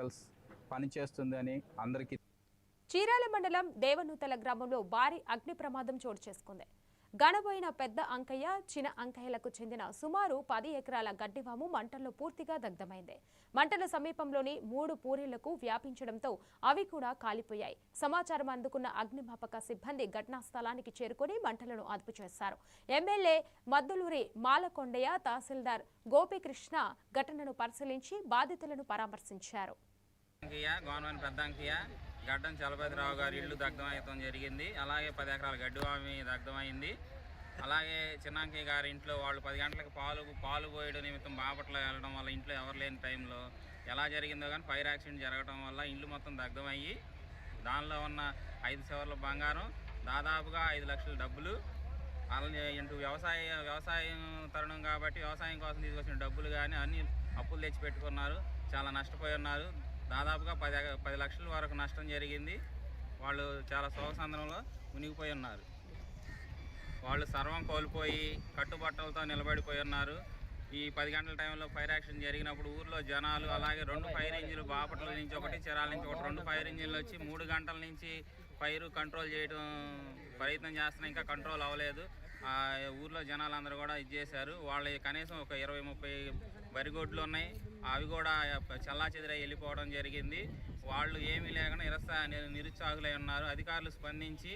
Chemicals పనిచేస్తుందని అందరికీ. చీరాల మండలం దేవనూతల గ్రామంలో భారీ అగ్ని ప్రమాదం చోటు చేసుకుంది. గణబోయిన పెద్ద అంకయ్య, చిన్న అంకయ్యలకు చెందిన సుమారు 10 ఎకరాల గడ్డివాము మంటల్లో పూర్తిగా దగ్ధమైంది. మంటల సమీపంలోని 3 పూరీలకు వ్యాపించడంతో అవి కూడా కాలిపోయాయి. సమాచారం అందుకున్న అగ్నిమాపక సిబ్బంది ఘటనా స్థలానికి చేరుకుని మంటలను అదుపు చేశారు. ఎమ్మెల్యే మద్దులూరి మాలకొండయ్య, తహసీల్దార్ గోపీకృష్ణ ఘటనను పరిశీలించి బాధితులను పరామర్శించారు. గడ్డం చలపతిరావు గారి ఇల్లు దగ్ధమయ్యడం జరిగింది. అలాగే 10 ఎకరాల గడ్డివామి దగ్ధమైంది. అలాగే చిన్నాంకయ్య గారి ఇంట్లో వాళ్ళు 10 గంటలకు పాలు పోయడం నిమిత్తం బాపట్ల వెళ్ళడం వల్ల ఇంట్లో ఎవరు లేని టైంలో ఎలా జరిగిందో కానీ ఫైర్ యాక్సిడెంట్ జరగడం వల్ల ఇల్లు మొత్తం దగ్ధమయ్యి దానిలో ఉన్న 5 సవర్ల బంగారం, దాదాపుగా 5 లక్షల డబ్బులు, అలాగే ఇంటూ వ్యవసాయం తరుణం కాబట్టి వ్యవసాయం కోసం తీసుకొచ్చిన డబ్బులు కానీ అన్ని అప్పులు తెచ్చి పెట్టుకున్నారు. చాలా నష్టపోయి ఉన్నారు. దాదాపుగా 10 లక్షల వరకు నష్టం జరిగింది. వాళ్ళు చాలా శోకసంద్రంలో మునిగిపోయి ఉన్నారు. వాళ్ళు సర్వం కోల్పోయి కట్టుబట్టలతో నిలబడిపోయి ఉన్నారు. ఈ 10 గంటల టైంలో ఫైర్ యాక్సిడెంట్ జరిగినప్పుడు ఊర్లో జనాలు, అలాగే 2 ఫైర్ ఇంజిన్లు బాపట్ల నుంచి ఒకటి, చిరాల నుంచి ఒకటి 2 ఫైర్ ఇంజిన్లు వచ్చి 3 గంటల నుంచి ఫైర్ కంట్రోల్ చేయడం ప్రయత్నం చేస్తున్నా ఇంకా కంట్రోల్ అవ్వలేదు. ఊర్లో జనాలందరూ కూడా ఇది చేశారు. వాళ్ళు కనీసం ఒక 20-30 వరిగొడ్లు ఉన్నాయి, అవి కూడా చల్లాచెదిరై వెళ్ళిపోవడం జరిగింది. వాళ్ళు ఏమీ లేకుండా నిరుత్సాహులై ఉన్నారు. అధికారులు స్పందించి